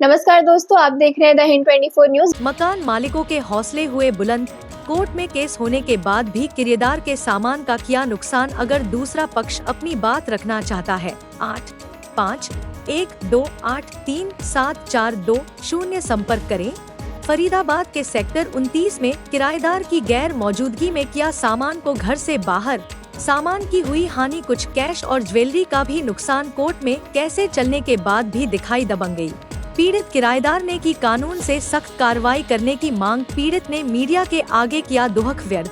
नमस्कार दोस्तों, आप देख रहे हैं द हिंद 24 न्यूज। मकान मालिकों के हौसले हुए बुलंद। कोर्ट में केस होने के बाद भी किराएदार के सामान का किया नुकसान अगर दूसरा पक्ष अपनी बात रखना चाहता है। 8512837420 संपर्क करें। फरीदाबाद के सेक्टर 29 में किराएदार की गैर मौजूदगी में किया सामान को घर से बाहर। सामान की हुई हानि, कुछ कैश और ज्वेलरी का भी नुकसान कोर्ट में कैसे चलने के बाद भी दिखाई दबंग गई। पीड़ित किराएदार ने की कानून से सख्त कार्रवाई करने की मांग। पीड़ित ने मीडिया के आगे किया दुहक व्यर्थ।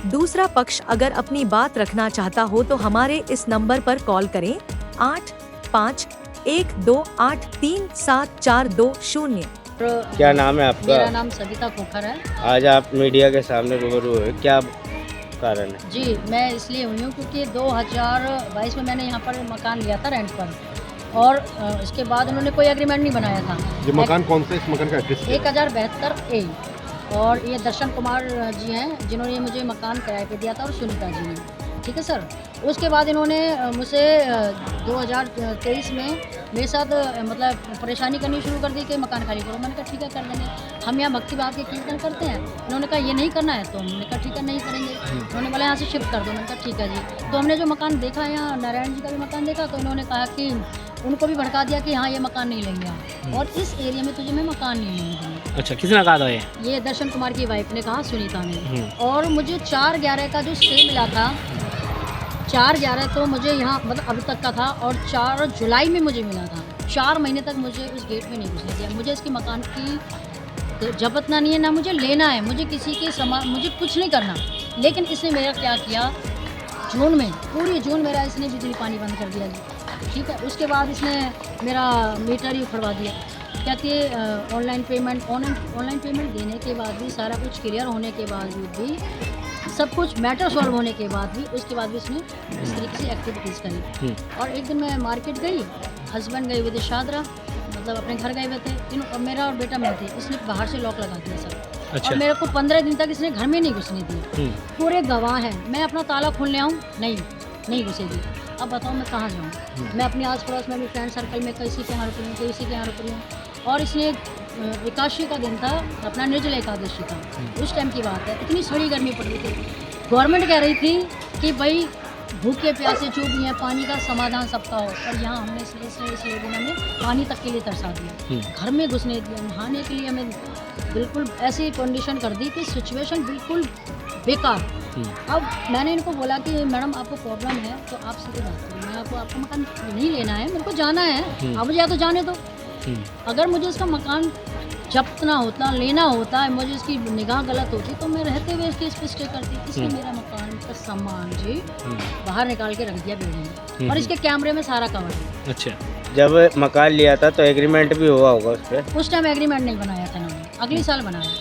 दूसरा पक्ष अगर अपनी बात रखना चाहता हो तो हमारे इस नंबर पर कॉल करें 8512837420। क्या नाम है आपका? मेरा नाम सविता खोखर है। आज आप मीडिया के सामने रूबरू हुए, क्या कारण है? जी, मैं इसलिए हुई हूँ क्योंकि 2022 में मैंने यहाँ पर मकान लिया था रेंट पर, और इसके बाद उन्होंने कोई एग्रीमेंट नहीं बनाया था। ये मकान कौन सा, इस मकान का एड्रेस? 1072 A। और ये दर्शन कुमार जी हैं जिन्होंने मुझे मकान किराए पे दिया था, और सुनीता जी ने। ठीक है सर। उसके बाद इन्होंने मुझसे 2023 में मेरे साथ मतलब परेशानी करनी शुरू कर दी कि मकान खाली करो। मैंने कहा ठीक है कर लेंगे, हम यहाँ भक्ति भाव के कीर्तन करते हैं। इन्होंने कहा ये नहीं करना है, तो हमने कहा ठीक है नहीं करेंगे। उन्होंने बोला यहाँ से शिफ्ट कर दो। मैंने कहा ठीक है जी। तो हमने जो मकान देखा, यहाँ नारायण जी का भी मकान देखा, तो इन्होंने कहा कि उनको भी भड़का दिया कि हाँ ये मकान नहीं लेंगे हम, और इस एरिया में तुझे मैं मकान नहीं लूँगी। अच्छा, किसने कहा था ये दर्शन कुमार की वाइफ ने कहा, सुनीता ने। और मुझे 4/11 का जो स्टे मिला था, 4/11 तो मुझे यहाँ मतलब अभी तक का था, और 4 जुलाई में मुझे मिला था। 4 महीने तक मुझे उस गेट में नहीं घुसने दिया। मुझे इसकी मकान की जबतना नहीं है, ना मुझे लेना है, मुझे किसी के सामान, मुझे कुछ नहीं करना। लेकिन इसने मेरा क्या किया, जून में पूरी जून मेरा इसने बिजली पानी बंद कर दिया जी। ठीक है। उसके बाद इसने मेरा मीटर ही उखड़वा दिया। कहती है ऑनलाइन पेमेंट देने के बाद भी, सारा कुछ क्लियर होने के बावजूद भी, सब कुछ मैटर सॉल्व होने के बाद भी, उसके बाद भी इसने इस तरीके से एक्टिविटीज़ करी। और एक दिन मैं मार्केट गई, हस्बैंड गए हुए थे शादरा, मतलब अपने घर गए हुए थे। मेरा और बेटा मैं थे। इसने बाहर से लॉक लगा दिया सर। अच्छा। और मेरे को 15 दिन तक इसने घर में नहीं घुसने दिया। पूरे गवाह हैं। मैं अपना ताला खोलने आऊँ, नहीं घुसेगी। अब बताओ मैं कहाँ जाऊँ? मैं अपने आस पड़ोस में भी फ्रेंड सर्कल में किसी के यहाँ रुक रही हूँ, किसी के यहाँ रुक रही हूँ। और इसने एकादशी का दिन था, अपना निर्जला एकादशी था, उस टाइम की बात है। इतनी सड़ी गर्मी पड़ रही थी। गवर्नमेंट कह रही थी कि भाई भूखे प्यासे जो भी हैं, पानी का समाधान सबका हो। और यहाँ हमने इस लेडी ने हमें पानी तक के लिए तरसा दिया, घर में घुसने दिया, नहाने के लिए हमें बिल्कुल ऐसी कंडीशन कर दी कि सिचुएशन बिल्कुल बेकार। अब मैंने इनको बोला कि मैडम आपको प्रॉब्लम है तो आप सीधे बात करिए, मैं आपको मकान नहीं लेना है, मेरे को जाना है, आप मुझे या तो जाने दो। अगर मुझे इसका मकान जब्तना होता, लेना होता है, मुझे इसकी निगाह गलत होती तो मैं रहते हुए इसके इस पे स्टे करती। इसने मेरा मकान का सामान जी बाहर निकाल के रख दिया बिल्डिंग में, और इसके कैमरे में सारा कवर है। अच्छा, जब मकान लिया था तो एग्रीमेंट भी हुआ होगा उस पर? उस टाइम एग्रीमेंट नहीं बनाया था ना, अगले साल बनाया।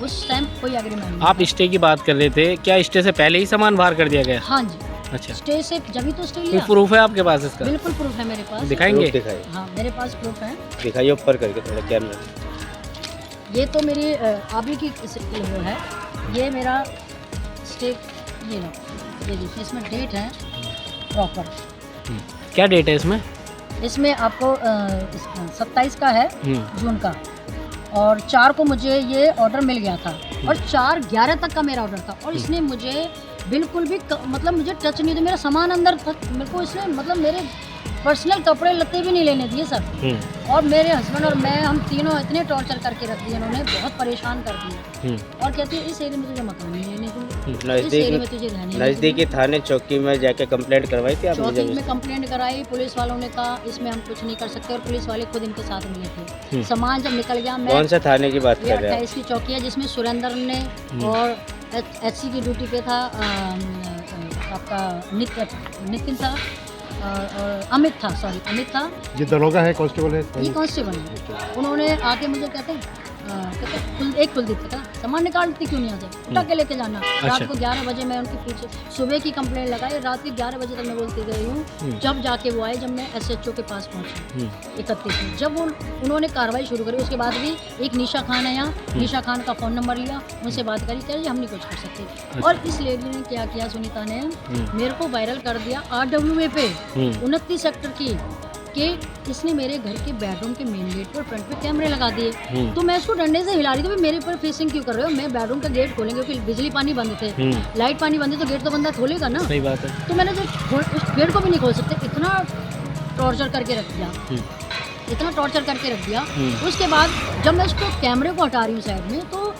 उस टाइम कोई एग्रीमेंट नहीं। आप स्टे की बात कर रहे थे, क्या स्टे से पहले ही सामान बाहर कर दिया गया? हाँ जी। अच्छा, स्टे से जब तो स्टे कोई लिया। प्रूफ है आपके पास इसका? बिल्कुल प्रूफ है मेरे पास। दिखाएंगे? दिखाइए, हाँ मेरे पास प्रूफ है। दिखाइए ऊपर करके थोड़ा कैमरा। ये तो मेरी अभी की वो है, ये मेरा स्टे, ये लो, ये देखिए इसमें डेट है प्रॉपर। क्या डेट है इसमें? इसमें आपको 27 का है जून का, और 4 को मुझे ये ऑर्डर मिल गया था, और 4/11 तक का मेरा ऑर्डर था। और इसने मुझे बिल्कुल भी मतलब मुझे टच नहीं दिया, मेरा सामान अंदर था। मेरे को इसने मतलब मेरे पर्सनल कपड़े लत्ते भी नहीं लेने दिए सर। और मेरे हस्बैंड और मैं, हम तीनों इतने टॉर्चर करके रख दिए, इन्होंने बहुत परेशान कर दिए। और कहती है इस एरिया में तुझे मकान नहीं लेने दूँगी, इस एरिया में तुझे रहने। नज़दीकी थाने चौकी में जाके कंप्लेंट करवाई थी आपने? चौकी में कंप्लेंट कराई, पुलिस वालों ने कहा इसमें हम कुछ नहीं कर सकते, और पुलिस वाले खुद इनके साथ मिले थे। सामान जब निकल गया, मैं कौन सा थाने की बात कर रहे हैं? 28 की चौकी है, जिसमें सुरेंद्र ने, और HC की ड्यूटी पे था आपका नितिन था, और अमित था, अमित था। ये दरोगा है, कांस्टेबल है? ये कांस्टेबल है। उन्होंने आके मुझे कहते एक कुलदीप का सामान निकालती क्यों नहीं आते, उठा के लेके जाना। रात को 11 बजे मैं उनके पीछे सुबह की कंप्लेंट लगाई, रात के 11 बजे तक मैं बोलती गई हूँ। जब जाके वो आए, जब मैं SHO के पास पहुँची 31 में, जब उन्होंने कार्रवाई शुरू करी, उसके बाद भी एक निशा खान है यहाँ, निशा खान का फ़ोन नंबर लिया, उनसे बात करी, कह रही हम नहीं कुछ कर सकते। और इस लेडी ने क्या किया, सुनीता ने मेरे को वायरल कर दिया RWA पे 29 सेक्टर की कि इसने मेरे घर के बेडरूम के मेन गेट पर फ्रंट पे कैमरे लगा दिए। तो मैं इसको डंडे से हिला रही थी, मेरे पर फेसिंग क्यों कर रहे हो? मैं बेडरूम का गेट खोलेंगे क्योंकि बिजली पानी बंद थे, लाइट पानी बंद है, तो गेट तो बंदा खोलेगा ना। सही बात है। तो मैंने जो उस गेट को भी नहीं खोल सकते, इतना टॉर्चर करके रख दिया, इतना टॉर्चर करके रख दिया। उसके बाद जब मैं इसको कैमरे को हटा रही हूँ साइड में, तो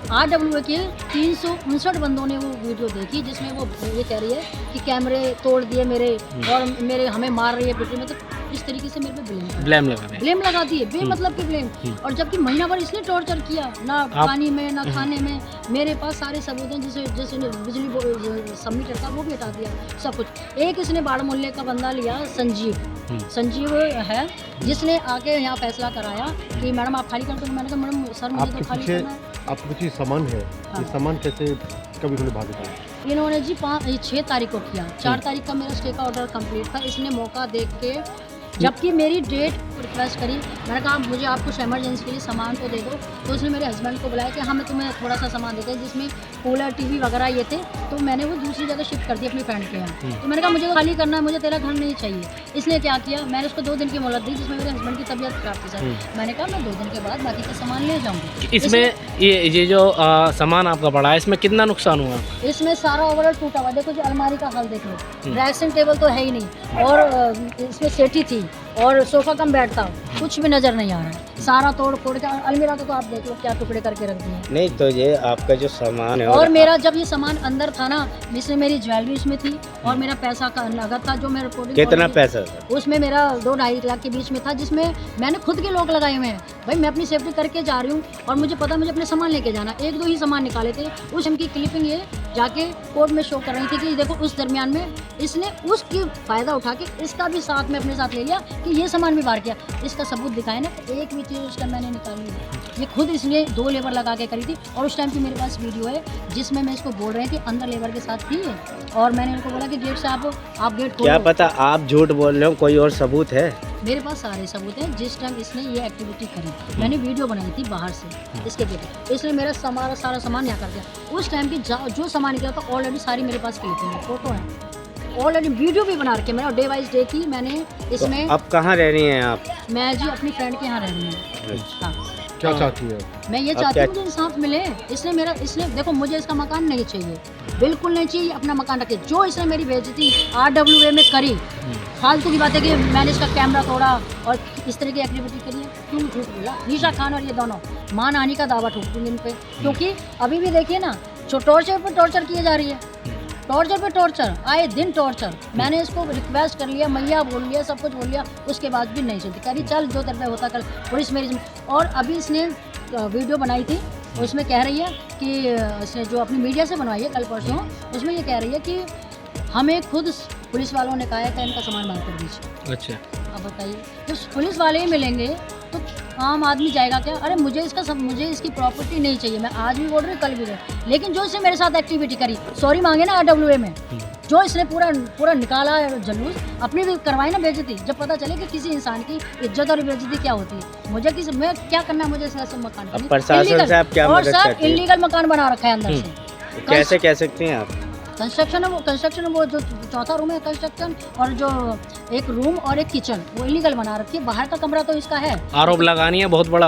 RWA के 359 बंदों ने वो वीडियो देखी, जिसमें वो ये कह रही है कि कैमरे तोड़ दिए मेरे और मेरे हमें मार रही है बेटी में। तो इस तरीके से मेरे पे ब्लेम लगा दिए, बेमतलब के ब्लेम। और जबकि महीना भर इसने टॉर्चर किया, ना पानी में ना खाने में। मेरे पास सारे सबूत हैं, जैसे बिजली सबमिटर था वो भी हटा दिया, सब कुछ। एक इसने बाड़ मोहल्ले का बंदा लिया, संजीव है, जिसने आके यहाँ फैसला कराया कि मैडम आप खाली कर दो। मैंने कहा मैडम सर मुझे तो खाली करना है। आपके पीछे सामान है, ये सामान कैसे कभी उन्होंने भाग दिया? इन्होंने जी 6 तारीख को किया, 4 तारीख का मेरा स्टे का ऑर्डर कंप्लीट था। इसने मौका देख के, जबकि मेरी डेट रिक्वेस्ट करी, मैंने कहा मुझे आप कुछ इमरजेंसी के लिए सामान तो दे दो। तो उसने मेरे हस्बैंड को बुलाया कि हाँ मैं तुम्हें थोड़ा सा सामान देते हैं, जिसमें कूलर टीवी वगैरह ये थे। तो मैंने वो दूसरी जगह शिफ्ट कर दी अपनी फ्रेंड के यहाँ। तो मैंने कहा मुझे तो खाली करना है, मुझे तेरा घर नहीं चाहिए। इसने क्या किया, मैंने उसको 2 दिन की मोहलत दी, जिसमें मेरे हस्बैंड की तबीयत खराब थी सर। मैंने कहा मैं 2 दिन के बाद बाकी का सामान ले जाऊँगी। इसमें ये जो सामान आपका पड़ा है, इसमें कितना नुकसान हुआ? इसमें सारा ओवरऑल टूटा हुआ। देखो जी अलमारी का हाल देख लो, ड्रेसिंग टेबल तो है ही नहीं, और इसमें सेठी थी और सोफा कम बेड था, कुछ भी नजर नहीं आ रहा है। सारा तोड़ फोड़ के अलमीरा को तो आप देख लो क्या टुकड़े करके रख दिए। नहीं तो ये आपका जो सामान है, और मेरा जब ये सामान अंदर था ना, जिसमें मेरी ज्वेलरी इसमें थी और मेरा पैसा का नगद था, जो मेरे रिपोर्टिंग कितना पैसा था? उसमें मेरा 2-2.5 लाख के बीच में था, जिसमें मैंने खुद के लोग लगाए हुए हैं। भाई मैं अपनी सेफ्टी करके जा रही हूँ और मुझे पता मुझे अपने सामान लेके जाना। 1-2 ही सामान निकाले थे। उस टाइम की क्लिपिंग ये जाके कोर्ट में शो कर रही थी कि देखो उस दरमियान में इसने उसकी फ़ायदा उठा के इसका भी साथ में अपने साथ ले लिया कि ये सामान भी बाहर किया। इसका सबूत दिखाए ना, एक भी चीज़ उसका मैंने निकाली नहीं। ये खुद इसने 2 लेबर लगा के करी थी। और उस टाइम की मेरे पास वीडियो है, जिसमें मैं इसको बोल रही थी अंदर लेबर के साथ थी है, और मैंने उनको बोला कि गेट से आप गेट खोलो। क्या पता आप झूठ बोल रहे हो, कोई और सबूत है? मेरे पास सारे सबूत हैं। जिस टाइम इसने ये एक्टिविटी करी, मैंने वीडियो बनाई थी बाहर से इसके गेट, इसने मेरा सारा सामान यहाँ कर दिया। उस टाइम की जो सामान निकला था ऑलरेडी सारी मेरे पास क्लिपिंग है, फोटो है, ऑलरेडी वीडियो भी बना रखे मैंने, और डे वाइज डे की मैंने इसमें। तो अब कहाँ रह रही हैं आप? मैं जी अपनी फ्रेंड के यहाँ रह रही हूँ। हाँ, क्या चाहती है? मैं ये चाहती हूँ मुझे इंसाफ मिले। इसने देखो मुझे इसका मकान नहीं चाहिए, बिल्कुल नहीं चाहिए। अपना मकान रखे। जो इसने मेरी बेइज्जती RWA में करी, फालतू की बातें कि मैंने इसका कैमरा तोड़ा और इस तरह की एक्टिविटी करी है, क्यों झूठ बोला? निशा खान और ये दोनों मानहानि का दावा ठोकूंगी इन पे, क्योंकि अभी भी देखिए ना, टॉर्चर पर टॉर्चर किए जा रही है, टॉर्चर पे टॉर्चर, आए दिन टॉर्चर। मैंने इसको रिक्वेस्ट कर लिया, मैया बोल लिया, सब कुछ बोल लिया, उसके बाद भी नहीं सुनती। कह रही चल जो तेरे पे होता कल, पुलिस मेरी। और अभी इसने वीडियो बनाई थी, उसमें कह रही है कि इसने जो अपनी मीडिया से बनवाई है कल परसों, उसमें ये कह रही है कि हमें खुद पुलिस वालों ने कहा है कि इनका सामान बाहर कर दीजिए। अच्छा, अब बताइए, जब पुलिस वाले ही मिलेंगे तो आम आदमी जाएगा क्या? अरे मुझे इसकी प्रॉपर्टी नहीं चाहिए, मैं आज भी बोल रही हूँ कल भी। लेकिन जो इसने मेरे साथ एक्टिविटी करी, सॉरी मांगे ना RWA में, जो इसने पूरा निकाला जलूस, अपनी भी करवाई ना बेइज्जती। जब पता चले कि किसी इंसान की इज्जत और बेइज्जती क्या होती है, मैं क्या करना है, मुझे ऐसे मकान करनी। प्रशासन से आप क्या मदद सर चाहते हैं? इलीगल मकान बना रखा है अंदर से। कैसे कह सकती हैं आप? कंस्ट्रक्शन वो जो 4था रूम है कंस्ट्रक्शन, और जो एक रूम और एक किचन वो इलीगल बना रखी है। बाहर का कमरा तो इसका है। आरोप लगानी है बहुत बड़ा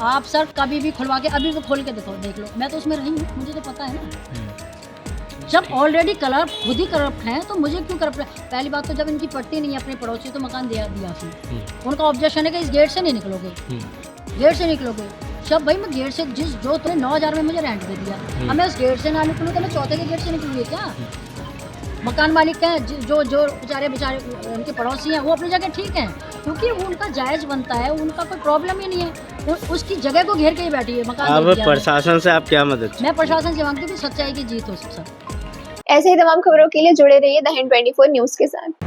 आप सर कभी भी खुलवा के अभी भी खोल के देखो, देख लो। मैं तो उसमें रही हूँ, मुझे तो पता है ना। जब ऑलरेडी कलर खुद ही करप्ट हैं तो मुझे क्यों करप्ट है? पहली बात तो जब इनकी पट्टी नहीं है अपने पड़ोसी तो मकान दिया उसने। उनका ऑब्जेक्शन है कि इस गेट से नहीं निकलोगे, गेट से निकलोगे। जब भाई मैं गेट से जो तुमने 9,000 में मुझे रेंट दे दिया, अब मैं उस गेट से ना निकलूँ तो मैं चौथे के गेट से निकलूँगी क्या? मकान मालिक हैं जो बेचारे उनके पड़ोसी हैं, वो अपनी जगह ठीक हैं, क्योंकि वो उनका जायज़ बनता है, उनका कोई प्रॉब्लम ही नहीं है। उसकी जगह को घेर के ही बैठी है मकान। अब प्रशासन से आप क्या मदद? मैं प्रशासन से मांगती हूँ कि सच्चाई की जीत हो सब। ऐसे ही तमाम खबरों के लिए जुड़े रहिए द हिंद 24 न्यूज़ के साथ।